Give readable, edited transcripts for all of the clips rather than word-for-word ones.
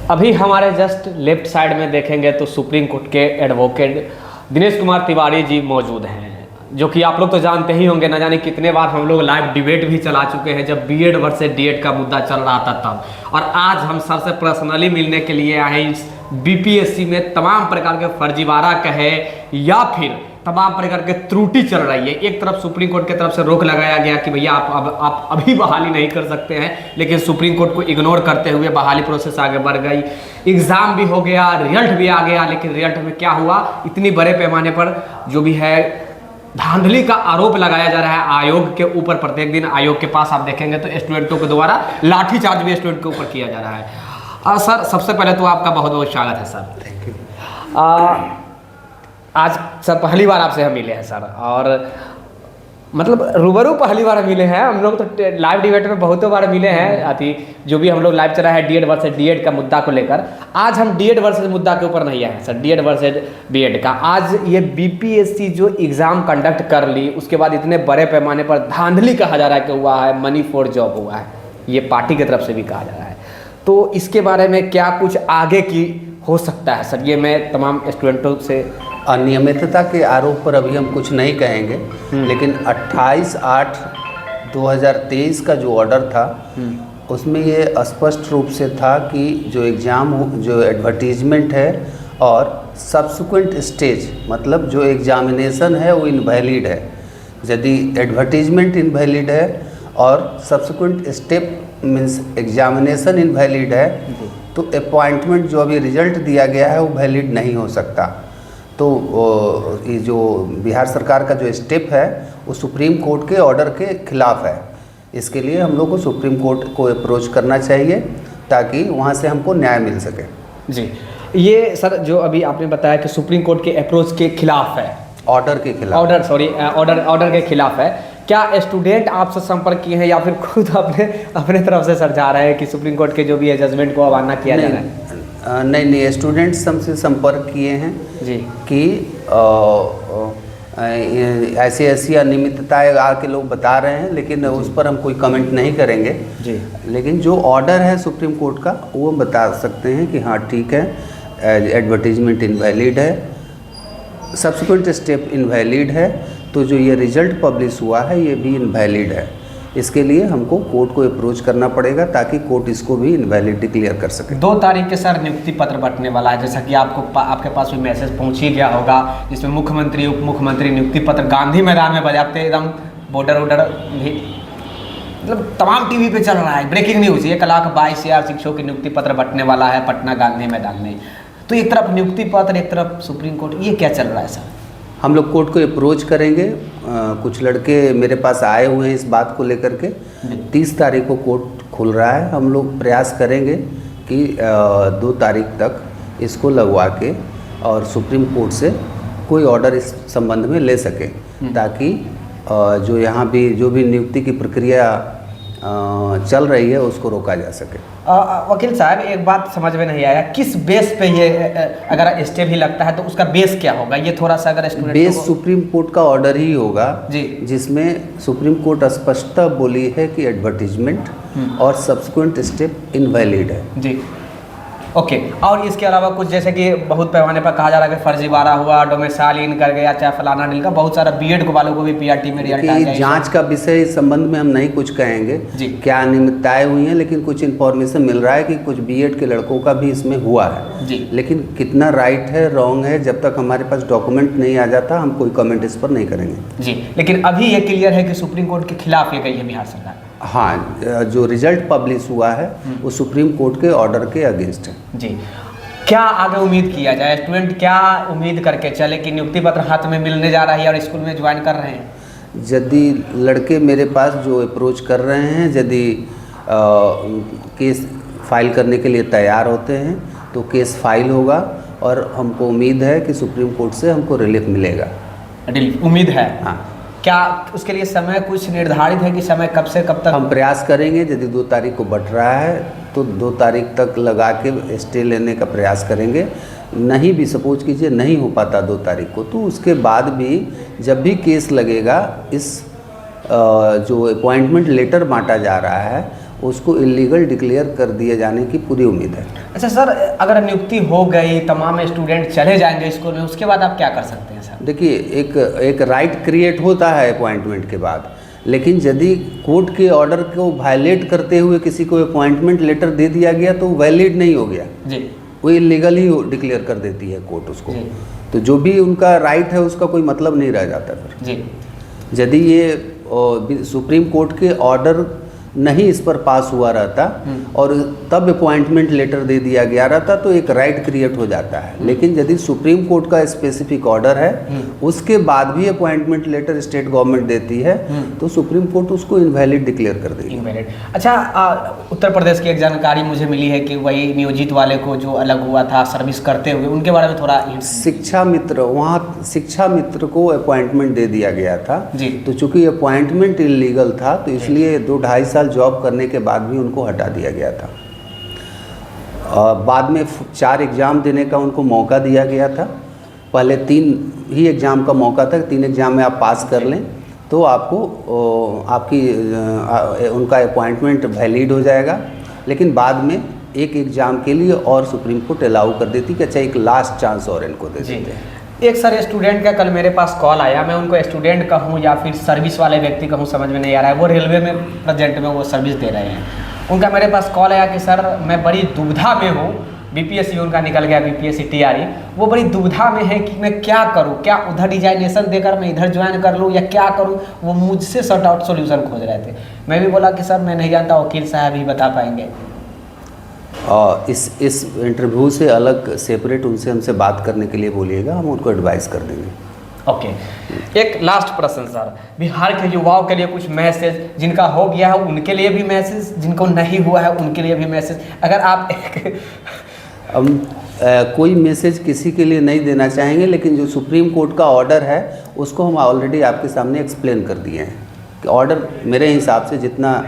अभी हमारे just left side में देखेंगे तो सुप्रीम कोर्ट के एडवोकेट दिनेश कुमार तिवारी जी मौजूद हैं, जो कि आप लोग तो जानते ही होंगे, ना जाने कितने बार हम लोग लाइव डिबेट भी चला चुके हैं जब बीएड वर्सेस डीएड का मुद्दा चल रहा था तब। और आज हम सर से पर्सनली मिलने के लिए आए इस बीपीएससी में तमाम प्रकार के फर्जीवाड़ा कहे या फिर तमाम प्रकार के त्रुटि चल रही है। एक तरफ सुप्रीम कोर्ट की तरफ से रोक लगाया गया कि भैया आप अभी बहाली नहीं कर सकते हैं, लेकिन सुप्रीम कोर्ट को इग्नोर करते हुए बहाली प्रोसेस आगे बढ़ गई। एग्ज़ाम भी हो गया, रिजल्ट भी आ गया, लेकिन रिजल्ट में क्या हुआ, इतनी बड़े पैमाने पर जो भी है धांधली का आरोप लगाया जा रहा है आयोग के ऊपर। प्रत्येक दिन आयोग के पास आप देखेंगे तो स्टूडेंटों के द्वारा लाठीचार्ज भी स्टूडेंट के ऊपर किया जा रहा है। सर सबसे पहले तो आपका बहुत बहुत स्वागत है सर। Thank you. आज सर पहली बार आपसे हम मिले हैं सर, और मतलब रूबरू पहली बार मिले हैं। हम लोग तो लाइव डिबेट में बहुतों बार मिले हैं, अति जो भी हम लोग लाइव चला है डीएड वर्सेस डीएड का मुद्दा को लेकर। आज हम डीएड वर्सेस मुद्दा के ऊपर नहीं आए हैं सर, डीएड वर्सेस बीएड का। आज ये बीपीएससी जो एग्ज़ाम कंडक्ट कर ली, उसके बाद इतने बड़े पैमाने पर धांधली कहा जा रहा है कि हुआ है, मनी फॉर जॉब हुआ है, ये पार्टी की तरफ से भी कहा जा रहा है। तो इसके बारे में क्या कुछ आगे की हो सकता है सर, ये मैं तमाम स्टूडेंटों से। अनियमितता के आरोप पर अभी हम कुछ नहीं कहेंगे, लेकिन 28/8/2023 का जो ऑर्डर था उसमें ये स्पष्ट रूप से था कि जो एग्ज़ाम जो एडवर्टीजमेंट है और सब्सिक्वेंट स्टेज मतलब जो एग्जामिनेशन है वो इनवैलिड है। यदि एडवर्टीजमेंट इनवैलिड है और subsequent step means examination invalid है तो अपॉइंटमेंट जो अभी रिजल्ट दिया गया है वो वैलिड नहीं हो सकता। तो ये जो बिहार सरकार का जो स्टेप है वो सुप्रीम कोर्ट के ऑर्डर के खिलाफ है। इसके लिए हम लोग को सुप्रीम कोर्ट को अप्रोच करना चाहिए ताकि वहाँ से हमको न्याय मिल सके। जी, ये सर जो अभी आपने बताया कि सुप्रीम कोर्ट के अप्रोच के खिलाफ है, ऑर्डर के खिलाफ, ऑर्डर के खिलाफ है। क्या स्टूडेंट आपसे संपर्क किए हैं या फिर खुद अपने तरफ से सर जा रहे हैं कि सुप्रीम कोर्ट के जो भी है जजमेंट को अवमानना किया जा रहा है? नहीं, स्टूडेंट्स हमसे संपर्क किए हैं जी कि ऐसी अनियमितताएं आके लोग बता रहे हैं, लेकिन उस पर हम कोई कमेंट नहीं करेंगे जी। लेकिन जो ऑर्डर है सुप्रीम कोर्ट का वो हम बता सकते हैं कि हाँ ठीक है, एडवर्टीजमेंट इनवैलिड है, सब्सिक्वेंट स्टेप इनवैलिड है, तो जो ये रिजल्ट पब्लिश हुआ है ये भी इनवैलिड है। इसके लिए हमको कोर्ट को अप्रोच करना पड़ेगा ताकि कोर्ट इसको भी इनवैलिड डिक्लेयर कर सके। 2 तारीख के सर नियुक्ति पत्र बंटने वाला है, जैसा कि आपके पास भी मैसेज पहुंच ही गया होगा, जिसमें मुख्यमंत्री उप मुख्यमंत्री नियुक्ति पत्र गांधी मैदान में बजाते एकदम बॉर्डर भी मतलब तमाम टीवी पे चल रहा है। ब्रेकिंग न्यूज़, 1,22,000 शिक्षकों की नियुक्ति पत्र बंटने वाला है पटना गांधी मैदान में। तो एक तरफ नियुक्ति पत्र, एक तरफ सुप्रीम कोर्ट, ये क्या चल रहा है सर? हम लोग कोर्ट को अप्रोच करेंगे। कुछ लड़के मेरे पास आए हुए हैं इस बात को लेकर के। 30 तारीख को कोर्ट खुल रहा है, हम लोग प्रयास करेंगे कि 2 तारीख तक इसको लगवा के और सुप्रीम कोर्ट से कोई ऑर्डर इस संबंध में ले सके, ताकि जो यहाँ भी जो भी नियुक्ति की प्रक्रिया चल रही है उसको रोका जा सके। वकील साहब एक बात समझ में नहीं आया, किस बेस पे ये अगर स्टे भी लगता है तो उसका बेस क्या होगा? ये थोड़ा सा अगर स्टूडेंट बेस सुप्रीम कोर्ट का ऑर्डर ही होगा जी, जिसमें सुप्रीम कोर्ट स्पष्टता बोली है कि एडवर्टीजमेंट और सब्सिक्वेंट स्टेप इनवैलिड है जी। ओके और इसके अलावा कुछ जैसे कि बहुत पैमाने पर कहा जा रहा है कि फर्जीवाड़ा हुआ, डोमिसाइल कर गया, चाहे फलाना ढिल का, बहुत सारा बीएड वालों को भी पीआरटी में रिजल्ट आ गया। जांच का विषय इस संबंध में हम नहीं कुछ कहेंगे जी, क्या अनियमितताएं हुई हैं, लेकिन कुछ इन्फॉर्मेशन मिल रहा है कि कुछ बीएड के लड़कों का भी इसमें हुआ है जी। लेकिन कितना राइट है रॉन्ग है, जब तक हमारे पास डॉक्यूमेंट नहीं आ जाता हम कोई कमेंट इस पर नहीं करेंगे जी। लेकिन अभी ये क्लियर है कि सुप्रीम कोर्ट के खिलाफ ये गई है बिहार सरकार। हाँ, जो रिजल्ट पब्लिश हुआ है वो सुप्रीम कोर्ट के ऑर्डर के अगेंस्ट है जी। क्या आगे उम्मीद किया जाए? स्टूडेंट क्या उम्मीद करके चले कि नियुक्ति पत्र हाथ में मिलने जा रहा है और स्कूल में ज्वाइन कर रहे हैं? यदि लड़के मेरे पास जो अप्रोच कर रहे हैं, यदि केस फाइल करने के लिए तैयार होते हैं तो केस फाइल होगा और हमको उम्मीद है कि सुप्रीम कोर्ट से हमको रिलीफ मिलेगा। उम्मीद है? हाँ। क्या उसके लिए समय कुछ निर्धारित है कि समय कब से कब तक? हम प्रयास करेंगे, यदि 2 तारीख को बंट रहा है तो 2 तारीख तक लगा के स्टे लेने का प्रयास करेंगे। नहीं भी सपोज कीजिए नहीं हो पाता 2 तारीख को, तो उसके बाद भी जब भी केस लगेगा इस जो अपॉइंटमेंट लेटर बांटा जा रहा है उसको इलीगल डिक्लेयर कर दिए जाने की पूरी उम्मीद है। अच्छा सर, अगर नियुक्ति हो गई, तमाम स्टूडेंट चले जाएंगे स्कूल में, उसके बाद आप क्या कर सकते हैं सर? देखिए, एक राइट क्रिएट होता है अपॉइंटमेंट के बाद, लेकिन यदि कोर्ट के ऑर्डर को वायलेट करते हुए किसी को अपॉइंटमेंट लेटर दे दिया गया तो वैलिड नहीं हो गया जी, वो इलीगल ही डिक्लेयर कर देती है कोर्ट उसको। जी। तो जो भी उनका राइट है उसका कोई मतलब नहीं रह जाता फिर। जी, यदि ये सुप्रीम कोर्ट के ऑर्डर नहीं इस पर पास हुआ रहता और तब अपॉइंटमेंट लेटर दे दिया गया रहता तो एक राइट क्रिएट हो जाता है। लेकिन यदि सुप्रीम कोर्ट का स्पेसिफिक ऑर्डर है उसके बाद भी अपॉइंटमेंट लेटर स्टेट गवर्नमेंट देती है तो सुप्रीम कोर्ट उसको इनवैलिड डिक्लेयर कर देगी। इनवैलिड। अच्छा, उत्तर प्रदेश की एक जानकारी मुझे मिली है कि वही नियोजित वाले को जो अलग हुआ था सर्विस करते हुए, उनके बारे में थोड़ा शिक्षा मित्र, वहाँ शिक्षा मित्र को अपॉइंटमेंट दे दिया गया था जी। तो चूंकि अपॉइंटमेंट इलीगल था तो इसलिए 2-2.5 साल जॉब करने के बाद भी उनको हटा दिया गया था। बाद में 4 एग्ज़ाम देने का उनको मौका दिया गया था। पहले 3 ही एग्ज़ाम का मौका था, 3 एग्ज़ाम में आप पास कर लें तो आपको उनका अपॉइंटमेंट वैलिड हो जाएगा। लेकिन बाद में एक एग्ज़ाम के लिए और सुप्रीम कोर्ट अलाउ कर देती कि अच्छा एक लास्ट चांस और इनको दे देते हैं। एक सर स्टूडेंट का कल मेरे पास कॉल आया, मैं उनको स्टूडेंट कहूँ या फिर सर्विस वाले व्यक्ति कहूँ समझ में नहीं आ रहा है, वो रेलवे में प्रेजेंट में वो सर्विस दे रहे हैं। उनका मेरे पास कॉल आया कि सर मैं बड़ी दुविधा में हूँ, बीपीएससी उनका निकल गया, बीपीएससी टीआरई, वो बड़ी दुविधा में है कि मैं क्या करूँ, क्या उधर डिजाइनेशन देकर मैं इधर ज्वाइन कर लूँ या क्या करूँ। वो मुझसे शॉर्ट आउट सोल्यूशन खोज रहे थे। मैं भी बोला कि सर मैं नहीं जानता, वकील साहब ही बता पाएंगे। इस इंटरव्यू से अलग सेपरेट उनसे हमसे बात करने के लिए बोलिएगा, हम उनको एडवाइस कर देंगे। ओके। एक लास्ट प्रश्न सर, बिहार के युवाओं के लिए कुछ मैसेज, जिनका हो गया है उनके लिए भी मैसेज, जिनको नहीं हुआ है उनके लिए भी मैसेज, अगर आप हम कोई मैसेज किसी के लिए नहीं देना चाहेंगे, लेकिन जो सुप्रीम कोर्ट का ऑर्डर है उसको हम ऑलरेडी आपके सामने एक्सप्लेन कर दिए हैं कि ऑर्डर मेरे हिसाब से जितना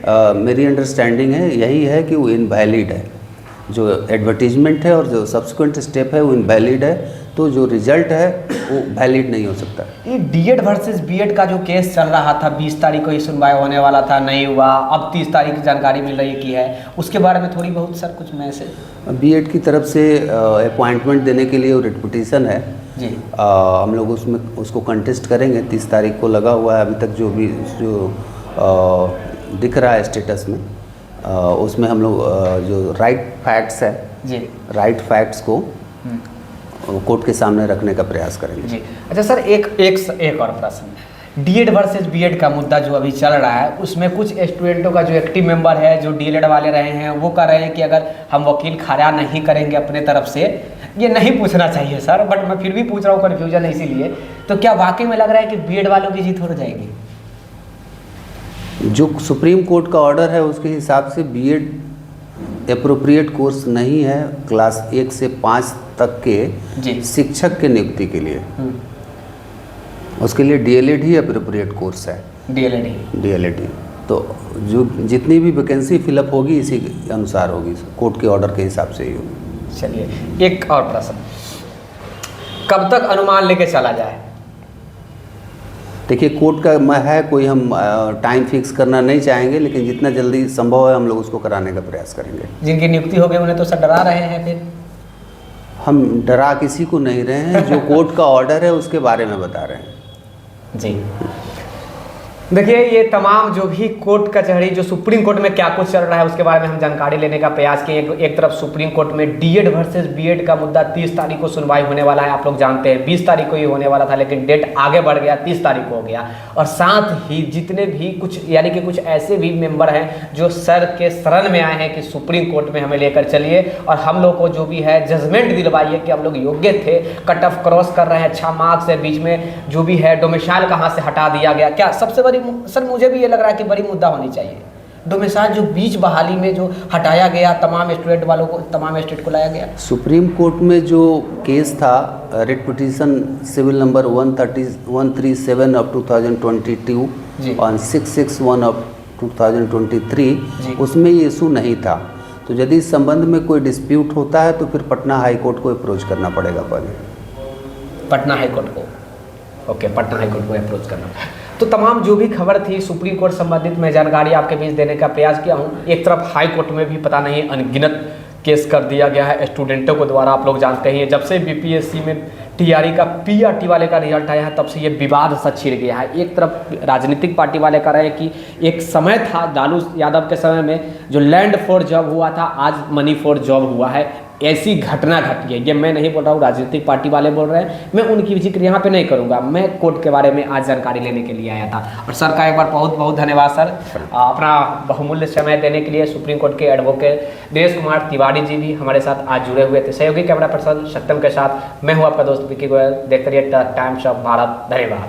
मेरी अंडरस्टैंडिंग है यही है कि वो इनवैलिड है। जो एडवर्टीजमेंट है और जो सब्सिक्वेंट स्टेप है वो इनवैलिड है, तो जो रिजल्ट है वो वैलिड नहीं हो सकता। ये डीएड वर्सेस बीएड का जो केस चल रहा था, 20 तारीख को ही सुनवाई होने वाला था, नहीं हुआ, अब 30 तारीख की जानकारी मिल रही की है, उसके बारे में थोड़ी बहुत सर कुछ मैसेज। बीएड की तरफ से अपॉइंटमेंट देने के लिए वो रिट पिटीशन है जी, हम लोग उसको कंटेस्ट करेंगे। 30 तारीख को लगा हुआ है, अभी तक जो दिख रहा है स्टेटस में उसमें हम लोग जो राइट फैक्ट्स है जी, राइट फैक्ट्स को कोर्ट के सामने रखने का प्रयास करेंगे जी। अच्छा सर, एक और प्रश्न, डीएड वर्सेस बीएड का मुद्दा जो अभी चल रहा है उसमें कुछ स्टूडेंटों का जो एक्टिव मेंबर है जो डीएलएड वाले रहे हैं वो कह रहे हैं कि अगर हम वकील खड़ा नहीं करेंगे अपने तरफ से, ये नहीं पूछना चाहिए सर, बट मैं फिर भी पूछ रहा हूँ, कन्फ्यूजन है इसीलिए, तो क्या वाकई में लग रहा है कि बीएड वालों की जीत हो जाएगी? जो सुप्रीम कोर्ट का ऑर्डर है उसके हिसाब से बीएड एप्रोप्रिएट कोर्स नहीं है क्लास 1 से 5 तक के शिक्षक के नियुक्ति के लिए। उसके लिए डीएलएड ही एप्रोप्रिएट कोर्स है। डीएलएड ही तो जो जितनी भी वैकेंसी फिलअप होगी इसी के अनुसार होगी, कोर्ट के ऑर्डर के हिसाब से ही होगी। चलिए, एक और प्रश्न, कब तक अनुमान लेके चला जाए? देखिए, कोर्ट का है, कोई हम टाइम फिक्स करना नहीं चाहेंगे, लेकिन जितना जल्दी संभव है हम लोग उसको कराने का प्रयास करेंगे। जिनकी नियुक्ति हो गई उन्हें तो सर डरा रहे हैं, फिर हम डरा किसी को नहीं रहे हैं, जो कोर्ट का ऑर्डर है उसके बारे में बता रहे हैं जी। देखिए, ये तमाम जो भी कोर्ट कचहरी जो सुप्रीम कोर्ट में क्या कुछ चल रहा है उसके बारे में हम जानकारी लेने का प्रयास किए। एक तरफ सुप्रीम कोर्ट में डीएड वर्सेस बीएड का मुद्दा 30 तारीख को सुनवाई होने वाला है, आप लोग जानते हैं 20 तारीख को ही होने वाला था, लेकिन डेट आगे बढ़ गया, 30 तारीख को हो गया। और साथ ही जितने भी कुछ यानी कि कुछ ऐसे भी मेंबर हैं जो सर के शरण में आए हैं कि सुप्रीम कोर्ट में हमें लेकर चलिए और हम लोग को जो भी है जजमेंट दिलवाइए कि हम लोग योग्य थे, कट ऑफ क्रॉस कर रहे हैं, अच्छा मार्क्स है, बीच में जो भी है डोमिसाइल कहाँ से हटा दिया गया, क्या सबसे बड़ी सर मुझे भी ये लग रहा है कि बड़ी मुद्दा होनी चाहिए डोमिसाइल जो बीच बहाली में जो हटाया गया, तमाम स्टूडेंट वालों को, तमाम स्टेट को लाया गया। सुप्रीम कोर्ट में जो केस था writ petition civil number 137 of 2022 और 661 ऑफ 2023, उसमें ये इशू नहीं था। तो यदि इस संबंध में कोई डिस्प्यूट होता है तो फिर पटना हाई कोर्ट को अप्रोच करना पड़ेगा पहले। पटना हाई कोर्ट को, ओके, पटना हाई कोर्ट को अप्रोच करना। तो तमाम जो भी खबर थी सुप्रीम कोर्ट संबंधित मैं जानकारी आपके बीच देने का प्रयास किया हूँ। एक तरफ हाई कोर्ट में भी पता नहीं अनगिनत केस कर दिया गया है स्टूडेंटों को द्वारा। आप लोग जानते ही हैं जब से बीपीएससी में टीआरई का पीआरटी वाले का रिजल्ट आया है तब से ये विवाद सा छिड़ गया है। एक तरफ राजनीतिक पार्टी वाले कह रहे हैं कि एक समय था लालू यादव के समय में जो लैंड फॉर जॉब हुआ था आज मनी फॉर जॉब हुआ है, ऐसी घटना घटी है। ये मैं नहीं बोल रहा हूँ, राजनीतिक पार्टी वाले बोल रहे हैं, मैं उनकी जिक्र यहाँ पे नहीं करूँगा। मैं कोर्ट के बारे में आज जानकारी लेने के लिए आया था। और सर का एक बार बहुत बहुत धन्यवाद सर, अपना बहुमूल्य समय देने के लिए। सुप्रीम कोर्ट के एडवोकेट दिनेश कुमार तिवारी जी भी हमारे साथ आज जुड़े हुए थे। सहयोगी कैमरा पर्सन सत्यम के साथ मैं हूँ आपका दोस्त विकी गोयल। देखते रहिए टाइम्स ऑफ भारत। धन्यवाद।